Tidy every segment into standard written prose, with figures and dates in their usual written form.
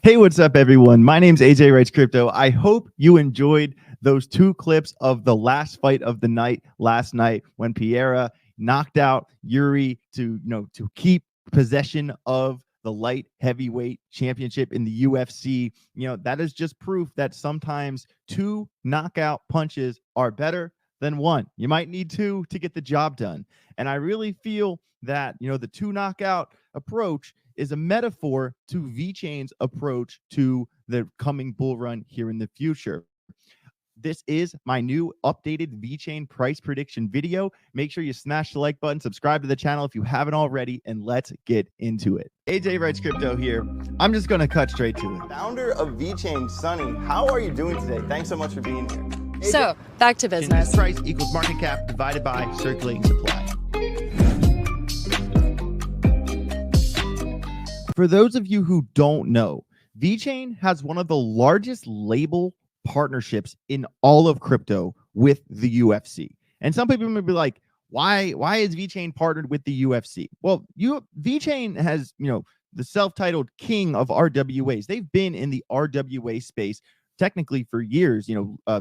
Hey, what's up, everyone? My name's AJ Writes Crypto. I hope you enjoyed those two clips of the last fight of the night last night when Pereira knocked out Yuri to keep possession of the light heavyweight championship in the UFC. That is just proof that sometimes two knockout punches are better than one. You might need two to get the job done. And I really feel that, the two knockout approach is a metaphor to VeChain's approach to the coming bull run here in the future. This is my new updated VeChain price prediction video. Make sure you smash the like button, subscribe to the channel if you haven't already, and let's get into it. AJ Writes Crypto here. I'm just going to cut straight to it. Founder of VeChain, Sunny, how are you doing today? Thanks so much for being here. AJ, so, back to business. Price equals market cap divided by circulating supply. For those of you who don't know, VeChain has one of the largest label partnerships in all of crypto with the UFC. And some people may be like, why is VeChain partnered with the UFC? Well, VeChain has, the self-titled king of RWAs. They've been in the RWA space technically for years.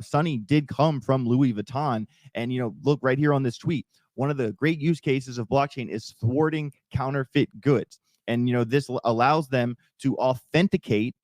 Sunny did come from Louis Vuitton, and look right here on this tweet. One of the great use cases of blockchain is thwarting counterfeit goods. And, this allows them to authenticate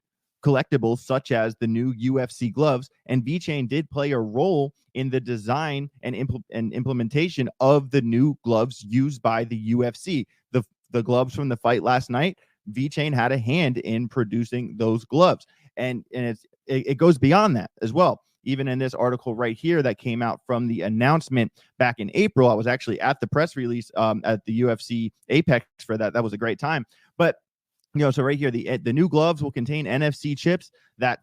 collectibles such as the new UFC gloves. And VeChain did play a role in the design and implementation of the new gloves used by the UFC. The gloves from the fight last night, VeChain had a hand in producing those gloves. And it goes beyond that as well. Even in this article right here that came out from the announcement back in April, I was actually at the press release at the UFC Apex for that. That was a great time. But, so right here, the new gloves will contain NFC chips that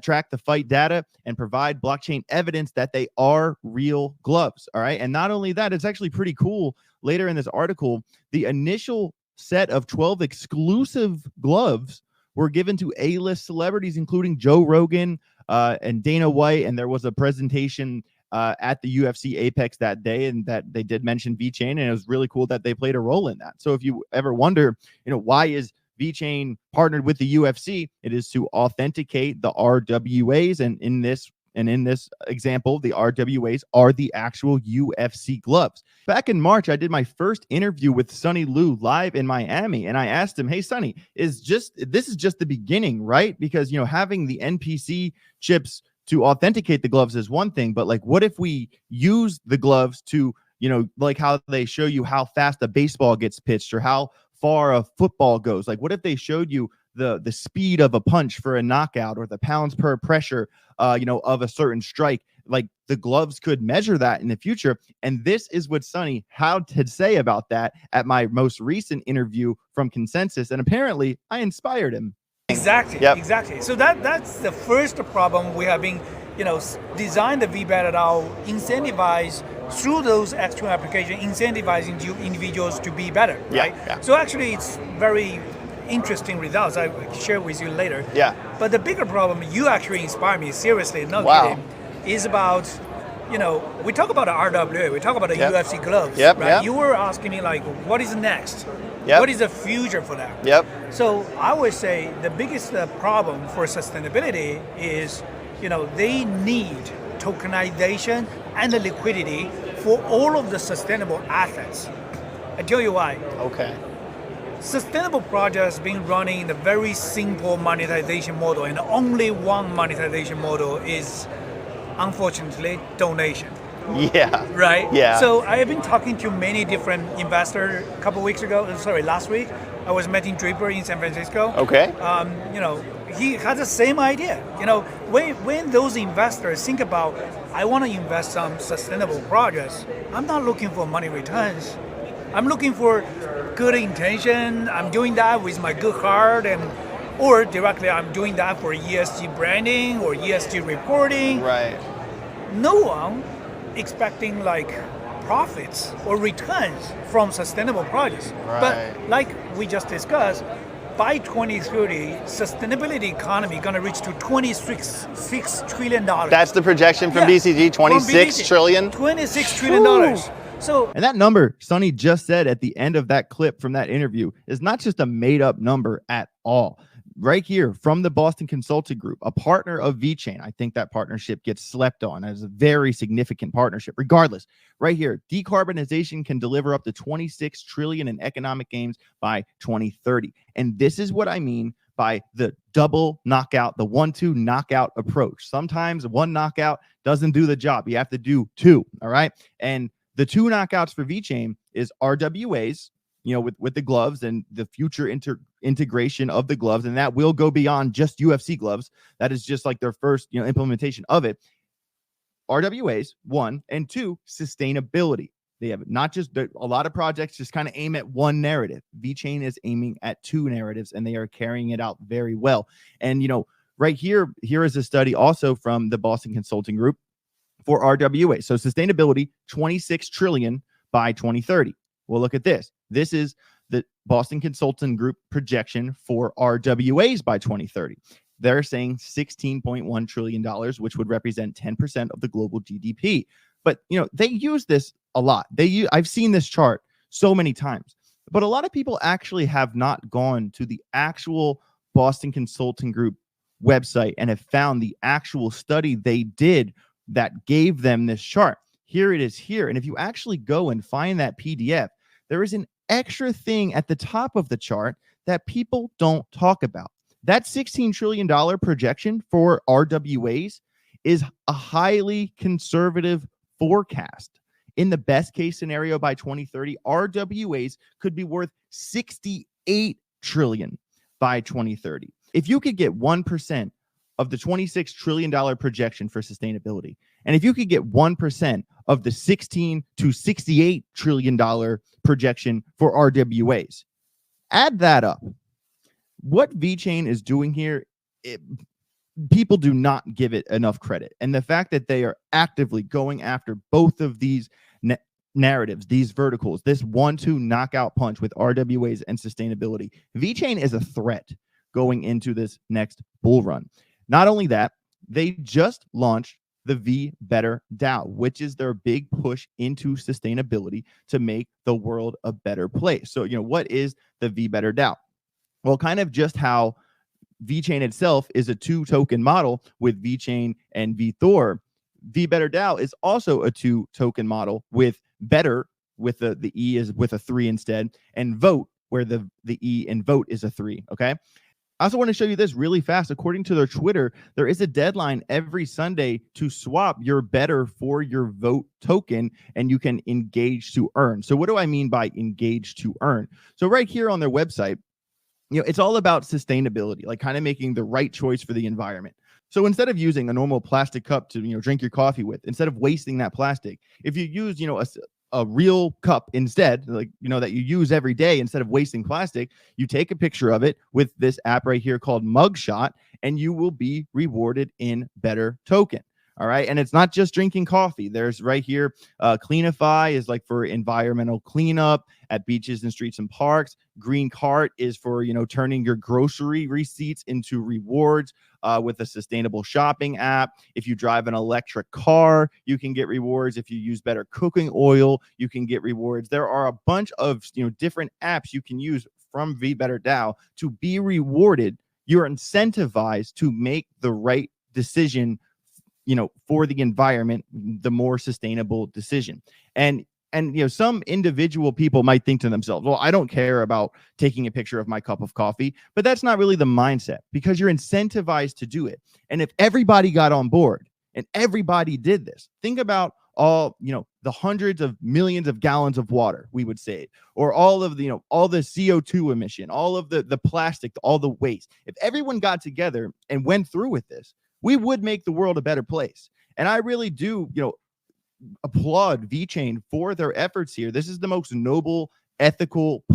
track the fight data and provide blockchain evidence that they are real gloves. All right. And not only that, it's actually pretty cool. Later in this article, the initial set of 12 exclusive gloves were given to A-list celebrities, including Joe Rogan, and Dana White, and there was a presentation at the UFC Apex that day, and that they did mention VeChain, and it was really cool that they played a role in that. So if you ever wonder, why is VeChain partnered with the UFC, it is to authenticate the RWAs, and in this example, the RWAs are the actual UFC gloves. Back in March, I did my first interview with Sunny Liu live in Miami, and I asked him, "Hey, Sunny, this is just the beginning, right? Because having the NPC chips to authenticate the gloves is one thing, but like, what if we use the gloves to, like how they show you how fast a baseball gets pitched or how far a football goes? Like, what if they showed you the speed of a punch for a knockout or the pounds per pressure, of a certain strike? Like, the gloves could measure that in the future." And this is what Sunny had to say about that at my most recent interview from Consensus. And apparently I inspired him. Exactly. Yep. Exactly. So that's the first problem we have been, designed the Vebetter DAO, incentivize through those external applications, incentivizing individuals to be better. Right? Yeah. So actually, it's very interesting results. I will share with you later. Yeah. But the bigger problem, you actually inspire me seriously, not kidding, is about, we talk about the RWA, we talk about the UFC gloves. Yep. Right? Yep. You were asking me like, what is next? Yep. What is the future for that? Yep. So I would say the biggest problem for sustainability is, they need tokenization and the liquidity for all of the sustainable assets. I tell you why. Okay. Sustainable projects been running in a very simple monetization model, and only one monetization model is, unfortunately, donation. Yeah. Right? Yeah. So I have been talking to many different investors last week. I was meeting Draper in San Francisco. Okay. He has the same idea. When those investors think about, I want to invest some sustainable projects, I'm not looking for money returns. I'm looking for good intention. I'm doing that with my good heart, or directly I'm doing that for ESG branding or ESG reporting. Right. No one expecting like profits or returns from sustainable projects. Right. But like we just discussed, by 2030, sustainability economy gonna reach to $26 trillion. That's the projection from BCG, 26 trillion? $26 trillion. So, and that number Sunny just said at the end of that clip from that interview is not just a made up number at all. right here from the Boston Consulting Group, a partner of VeChain. I think that partnership gets slept on as a very significant partnership. Regardless, right here, decarbonization can deliver up to 26 trillion in economic gains by 2030. And this is what I mean by the double knockout, the 1-2 knockout approach. Sometimes one knockout doesn't do the job. You have to do two, all right? And the two knockouts for VeChain is RWAs, with the gloves and the future integration of the gloves. And that will go beyond just UFC gloves. That is just like their first, implementation of it. RWAs, 1, and 2, sustainability. They have not just a lot of projects just kind of aim at one narrative. VeChain is aiming at two narratives, and they are carrying it out very well. And, right here is a study also from the Boston Consulting Group for RWA. So sustainability, 26 trillion by 2030. Well, look at this. This is the Boston Consulting Group projection for RWAs by 2030. They're saying $16.1 trillion, which would represent 10% of the global GDP. But, they use this a lot. I've seen this chart so many times, but a lot of people actually have not gone to the actual Boston Consulting Group website and have found the actual study they did that gave them this chart. Here it is here. And if you actually go and find that PDF, there is an extra thing at the top of the chart that people don't talk about. That $16 trillion projection for RWAs is a highly conservative forecast. In the best case scenario by 2030, RWAs could be worth $68 trillion by 2030. If you could get 1% of the $26 trillion projection for sustainability, and if you could get 1% of the $16 to $68 trillion projection for RWAs, add that up. What VeChain is doing here, people do not give it enough credit. And the fact that they are actively going after both of these narratives, these verticals, this 1-2 knockout punch with RWAs and sustainability, VeChain is a threat going into this next bull run. Not only that, they just launched the Vebetter DAO, which is their big push into sustainability to make the world a better place. So, what is the Vebetter DAO? Well, kind of just how VeChain itself is a two-token model with VeChain and VeThor. Vebetter DAO is also a two-token model with Better, with the E is with a 3 instead, and Vote, where the E in Vote is a 3, okay? I also want to show you this really fast. According to their Twitter, there is a deadline every Sunday to swap your Better for your Vote token, and you can engage to earn. So what do I mean by engage to earn? So right here on their website, it's all about sustainability, like kind of making the right choice for the environment. So instead of using a normal plastic cup to, drink your coffee with, instead of wasting that plastic, if you use, a real cup instead, like, that you use every day, instead of wasting plastic, you take a picture of it with this app right here called Mugshot, and you will be rewarded in Better token. All right. And it's not just drinking coffee. There's right here, Cleanify is like for environmental cleanup at beaches and streets and parks. Green Cart is for, turning your grocery receipts into rewards with a sustainable shopping app. If you drive an electric car, you can get rewards. If you use Better cooking oil, you can get rewards. There are a bunch of, different apps you can use from Vebetter DAO to be rewarded. You're incentivized to make the right decision for the environment, the more sustainable decision. And some individual people might think to themselves, well, I don't care about taking a picture of my cup of coffee, but that's not really the mindset, because you're incentivized to do it. And if everybody got on board and everybody did this, think about all, the hundreds of millions of gallons of water we would save, or all of the, all the CO2 emission, all of the plastic, all the waste. If everyone got together and went through with this, we would make the world a better place. And I really do, applaud VeChain for their efforts here. This is the most noble, ethical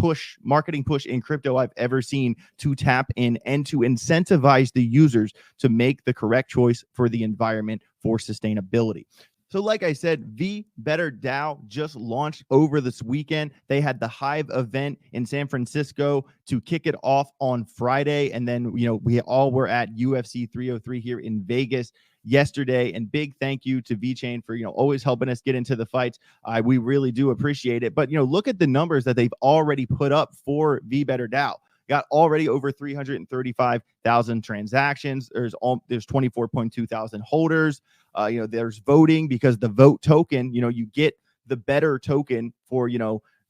marketing push in crypto I've ever seen, to tap in and to incentivize the users to make the correct choice for the environment, for sustainability. So like I said, Vebetter DAO just launched over this weekend. They had the Hive event in San Francisco to kick it off on Friday. And then, we all were at UFC 303 here in Vegas yesterday. And big thank you to VeChain for, always helping us get into the fights. We really do appreciate it. But, look at the numbers that they've already put up for Vebetter DAO. got already over 335,000 transactions. There's 24.2 thousand holders. There's voting because the vote token, you get the Better token for,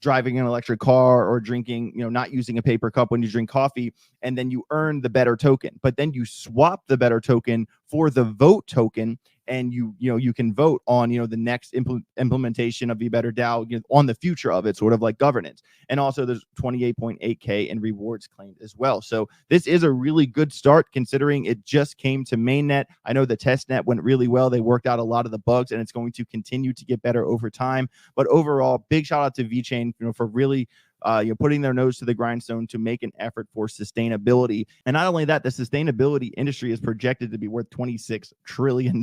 driving an electric car or drinking, not using a paper cup when you drink coffee, and then you earn the Better token. But then you swap the Better token for the vote token, and you can vote on the next implementation of Better DAO, on the future of it, sort of like governance. And also there's 28.8K in rewards claimed as well. So this is a really good start considering it just came to mainnet. I know the test net went really well. They worked out a lot of the bugs, and it's going to continue to get better over time. But overall, big shout out to VeChain, for really putting their nose to the grindstone to make an effort for sustainability. And not only that, the sustainability industry is projected to be worth $26 trillion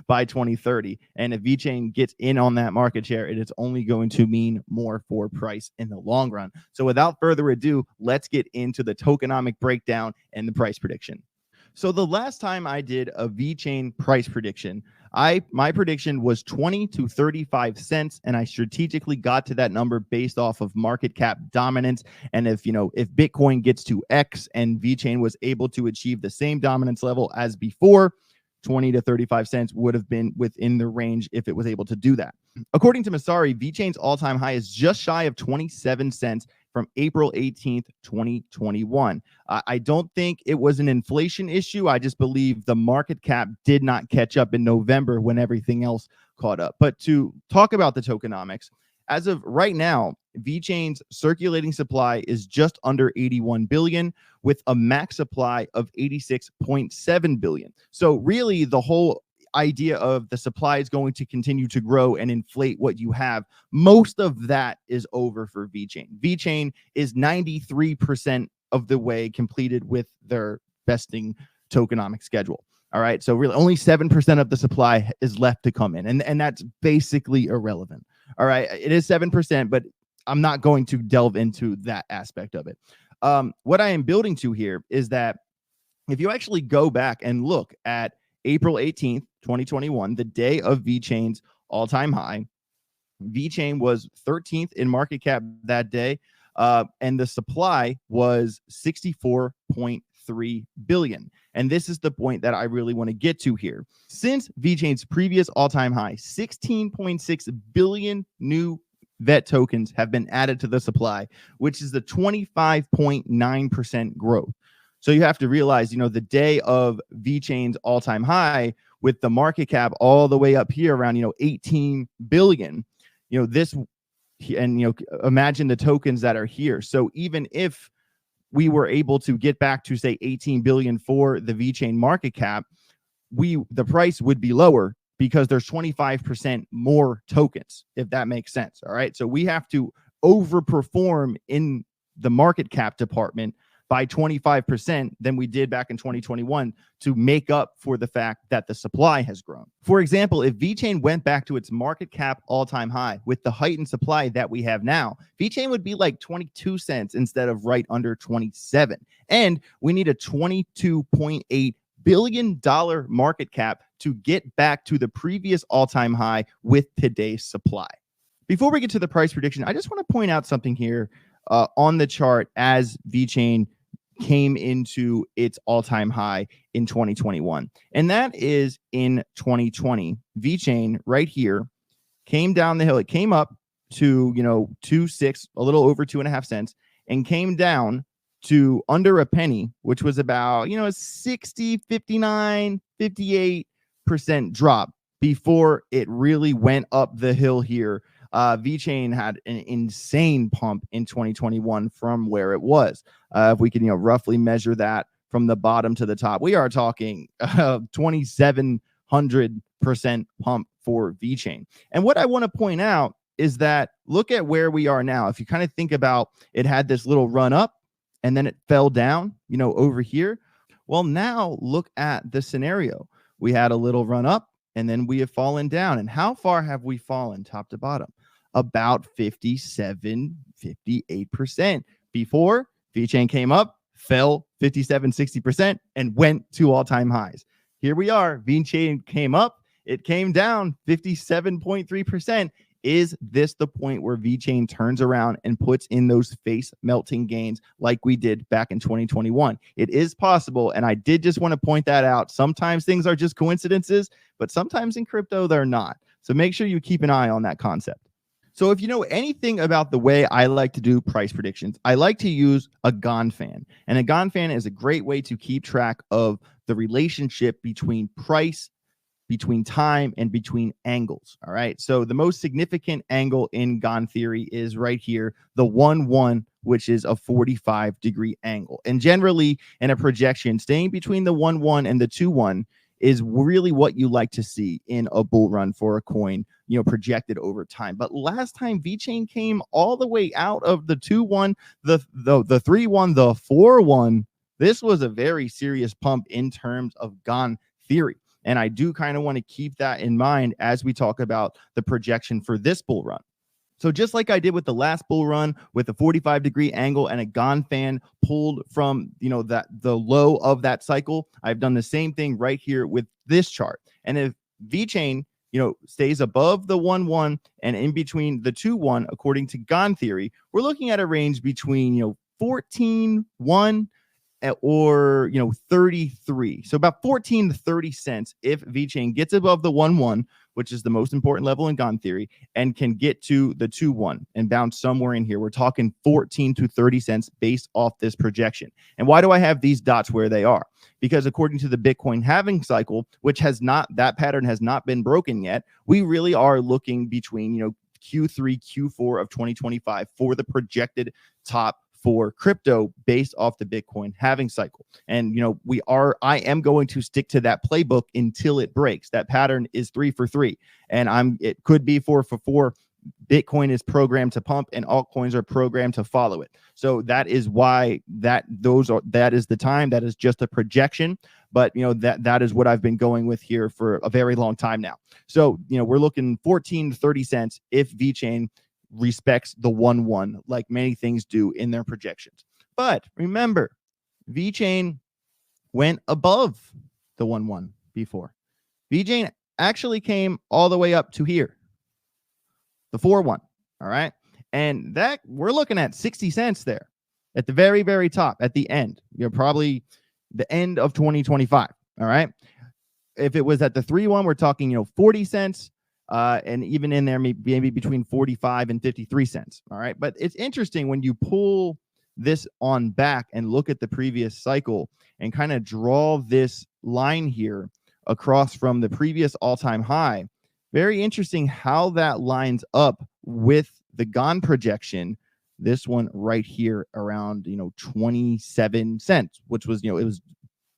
by 2030. And if VeChain gets in on that market share, it is only going to mean more for price in the long run. So without further ado, let's get into the tokenomic breakdown and the price prediction. So the last time I did a VeChain price prediction, my prediction was 20 to 35 cents, and I strategically got to that number based off of market cap dominance. And if Bitcoin gets to X and VeChain was able to achieve the same dominance level as before, 20 to 35 cents would have been within the range if it was able to do that. According to Masari, VeChain's all-time high is just shy of 27 cents from April 18th, 2021. I don't think it was an inflation issue. I just believe the market cap did not catch up in November when everything else caught up. But to talk about the tokenomics, as of right now, VeChain's circulating supply is just under 81 billion with a max supply of 86.7 billion. So really the whole idea of the supply is going to continue to grow and inflate what you have. Most of that is over for VeChain. VeChain is 93% of the way completed with their vesting tokenomic schedule. All right. So really only 7% of the supply is left to come in. And that's basically irrelevant. All right. It is 7%, but I'm not going to delve into that aspect of it. What I am building to here is that if you actually go back and look at April 18th, 2021, the day of VeChain's all-time high, VeChain was 13th in market cap that day, and the supply was 64.3 billion. And this is the point that I really want to get to here. Since VeChain's previous all-time high, 16.6 billion new VET tokens have been added to the supply, which is the 25.9% growth. So you have to realize, the day of VeChain's all-time high with the market cap all the way up here around, 18 billion, imagine the tokens that are here. So even if we were able to get back to say 18 billion for the VeChain market cap, the price would be lower because there's 25% more tokens, if that makes sense. All right. So we have to overperform in the market cap department by 25% than we did back in 2021 to make up for the fact that the supply has grown. For example, if VeChain went back to its market cap all-time high with the heightened supply that we have now, VeChain would be like 22 cents instead of right under 27. And we need a $22.8 billion market cap to get back to the previous all-time high with today's supply. Before we get to the price prediction, I just want to point out something here on the chart as VeChain came into its all-time high in 2021. And that is in 2020. VeChain right here came down the hill. It came up to, 2.6, a little over 2.5 cents, and came down to under a penny, which was about, a 60, 59, 58% drop before it really went up the hill here. VeChain had an insane pump in 2021 from where it was. If we can, roughly measure that from the bottom to the top, we are talking 2,700% pump for VeChain. And what I want to point out is that look at where we are now. If you kind of think about it, had this little run up and then it fell down, over here. Well, now look at the scenario. We had a little run up and then we have fallen down. And how far have we fallen top to bottom? About 57, 58%. Before VeChain came up, fell 57, 60%, and went to all-time highs. Here we are. VeChain came up, it came down 57.3%. Is this the point where VeChain turns around and puts in those face melting gains like we did back in 2021? It is possible, and I did just want to point that out. Sometimes things are just coincidences, but sometimes in crypto they're not. So make sure you keep an eye on that concept. So if you know anything about the way I like to do price predictions, I like to use a Ganfan. And a Ganfan is a great way to keep track of the relationship between price, between time, and between angles. All right. So the most significant angle in Gan theory is right here, the 1-1, which is a 45-degree angle. And generally in a projection, staying between the 1-1 and the 2-1 is really what you like to see in a bull run for a coin, you know, projected over time. But last time VeChain came all the way out of the 2-1, the 3-1, the 4-1. This was a very serious pump in terms of Gan theory. And I do kind of want to keep that in mind as we talk about the projection for this bull run. So just like I did with the last bull run with a 45-degree angle and a Ganfan pulled from, you know, that the low of that cycle, I've done the same thing right here with this chart. And if VeChain, you know, stays above the 1-1 and in between the 2-1, according to Gan theory, we're looking at a range between, you know, 14.1 or, you know, 33. So about 14 to 30 cents if VeChain gets above the 1-1, which is the most important level in Gan theory, and can get to the 2-1 and bounce somewhere in here. We're talking 14 to 30 cents based off this projection. And why do I have these dots where they are? Because according to the Bitcoin halving cycle, which has not, that pattern has not been broken yet, we really are looking between, you know, Q3, Q4 of 2025 for the projected top for crypto based off the Bitcoin halving cycle. And, you know, I am going to stick to that playbook until it breaks. That pattern is 3 for 3, and it could be 4 for 4. Bitcoin is programmed to pump and altcoins are programmed to follow it. So that is why that is the time. That is just a projection, but you know, that is what I've been going with here for a very long time now. So, you know, we're looking 14 to 30 cents if VeChain respects the 1-1 like many things do in their projections. But remember, VeChain went above the 1-1 before. VeChain actually came all the way up to here, the 4-1. All right. And that we're looking at 60 cents there at the very, very top at the end. You're probably the end of 2025. All right. If it was at the 3-1, we're talking, you know, 40 cents. And even in there, maybe between 45 and 53 cents. All right. But it's interesting when you pull this on back and look at the previous cycle and kind of draw this line here across from the previous all-time high. Very interesting how that lines up with the Gan projection. This one right here around, you know, 27 cents, which was, you know, it was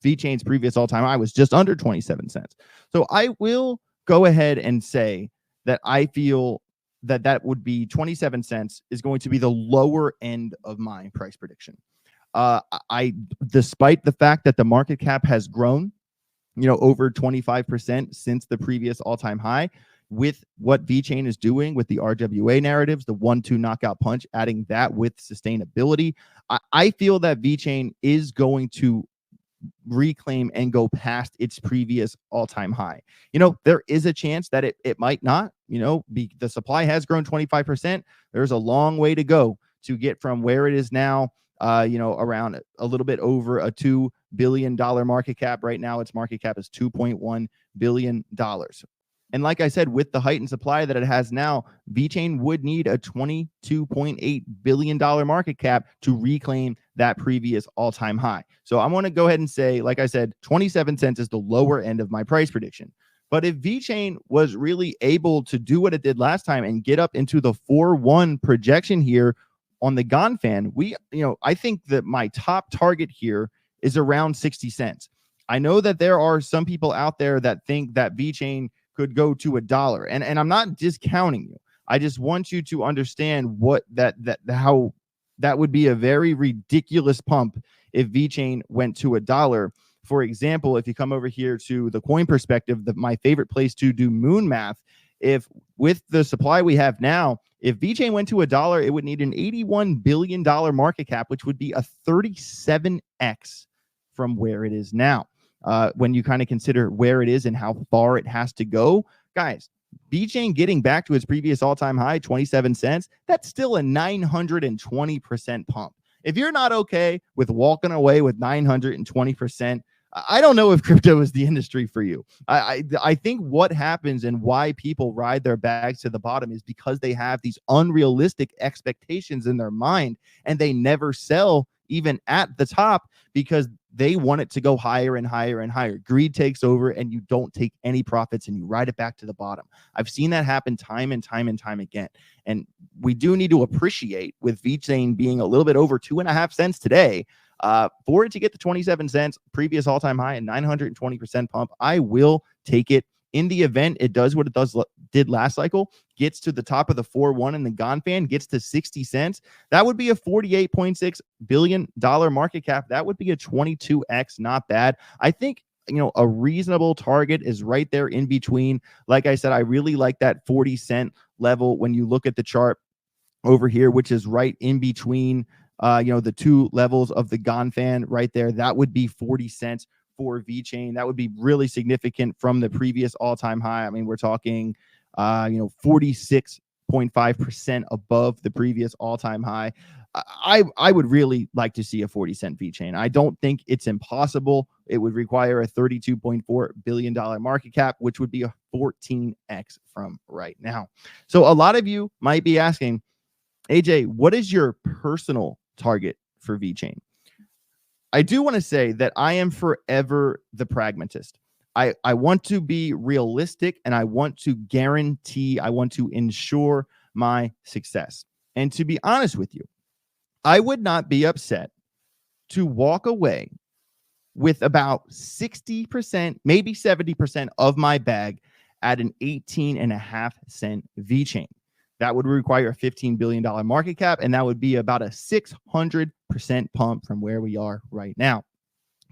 VeChain's previous all-time high was just under 27 cents. So I will go ahead and say that I feel that would be 27 cents is going to be the lower end of my price prediction. Despite the fact that the market cap has grown, you know, over 25% since the previous all-time high, with what VeChain is doing with the RWA narratives, the 1-2 knockout punch, adding that with sustainability, I feel that VeChain is going to reclaim and go past its previous all-time high. You know, there is a chance that it might not, you know, the supply has grown 25%. There's a long way to go to get from where it is now, you know, around a little bit over a $2 billion market cap. Right now, its market cap is $2.1 billion. And like I said, with the heightened supply that it has now, VeChain would need a $22.8 billion market cap to reclaim that previous all-time high. So I'm going to go ahead and say, like I said, 27 cents is the lower end of my price prediction. But if VeChain was really able to do what it did last time and get up into the 4-1 projection here on the Ganfan, I think that my top target here is around 60 cents. I know that there are some people out there that think that VeChain could go to $1, and I'm not discounting you. I just want you to understand how that would be a very ridiculous pump if VeChain went to $1. For example, if you come over here to the coin perspective, my favorite place to do moon math, if with the supply we have now, if VeChain went to $1, it would need an $81 billion market cap, which would be a 37x from where it is now. When you kind of consider where it is and how far it has to go, guys, VeChain getting back to its previous all-time high, 27 cents, that's still a 920% pump. If you're not okay with walking away with 920%, I don't know if crypto is the industry for you. I think what happens and why people ride their bags to the bottom is because they have these unrealistic expectations in their mind, and they never sell even at the top because they want it to go higher and higher and higher. Greed takes over, and you don't take any profits and you ride it back to the bottom. I've seen that happen time and time and time again. And we do need to appreciate, with VeChain being a little bit over 2.5 cents today, for it to get the 27 cents, previous all-time high, and 920% pump. I will take it. In the event it does what it did last cycle, gets to the top of the 4-1 and the GonFan gets to 60 cents, that would be a $48.6 billion market cap. That would be a 22x, not bad. I think, you know, a reasonable target is right there in between. Like I said, I really like that 40 cent level when you look at the chart over here, which is right in between the two levels of the GonFan right there. That would be 40 cents for VeChain. That would be really significant from the previous all-time high. I mean, we're talking 46.5% above the previous all-time high. I would really like to see a 40 cent VeChain. I don't think it's impossible. It would require a $32.4 billion market cap, which would be a 14x from right now. So a lot of you might be asking, AJ, what is your personal target for VeChain? I do want to say that I am forever the pragmatist. I want to be realistic, and I want to guarantee, I want to ensure my success. And to be honest with you, I would not be upset to walk away with about 60%, maybe 70% of my bag at an 18.5 cent VeChain. That would require a $15 billion market cap, and that would be about a 600% pump from where we are right now.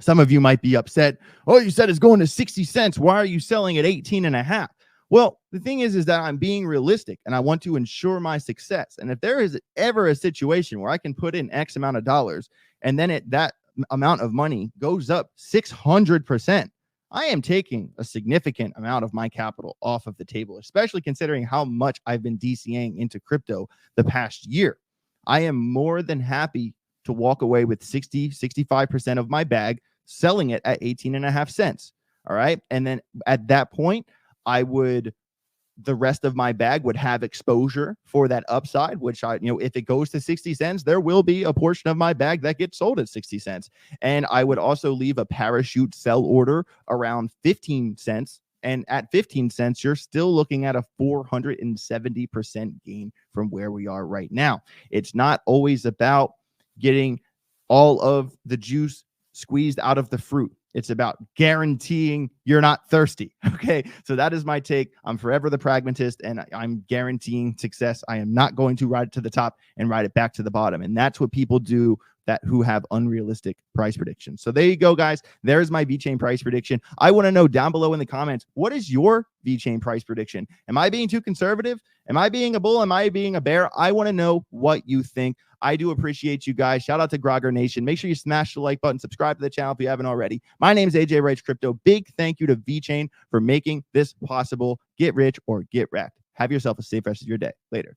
Some of you might be upset. Oh, you said it's going to 60 cents. Why are you selling at 18.5? Well, the thing is that I'm being realistic, and I want to ensure my success. And if there is ever a situation where I can put in X amount of dollars, and then that amount of money goes up 600%, I am taking a significant amount of my capital off of the table, especially considering how much I've been DCAing into crypto the past year. I am more than happy to walk away with 65% of my bag, selling it at 18.5 cents. All right. And then at that point, the rest of my bag would have exposure for that upside, which if it goes to 60 cents, there will be a portion of my bag that gets sold at 60 cents. And I would also leave a parachute sell order around 15 cents. And at 15 cents, you're still looking at a 470% gain from where we are right now. It's not always about getting all of the juice squeezed out of the fruit. It's about guaranteeing you're not thirsty. Okay. So that is my take. I'm forever the pragmatist, and I'm guaranteeing success. I am not going to ride it to the top and ride it back to the bottom. And that's what people do who have unrealistic price predictions. So there you go, guys. There's my VeChain price prediction. I want to know down below in the comments, what is your VeChain price prediction? Am I being too conservative? Am I being a bull? Am I being a bear? I want to know what you think. I do appreciate you guys. Shout out to Grogger Nation. Make sure you smash the like button, subscribe to the channel if you haven't already. My name is AJ Wrights Crypto. Big thank you to VeChain for making this possible. Get rich or get wrecked. Have yourself a safe rest of your day. Later.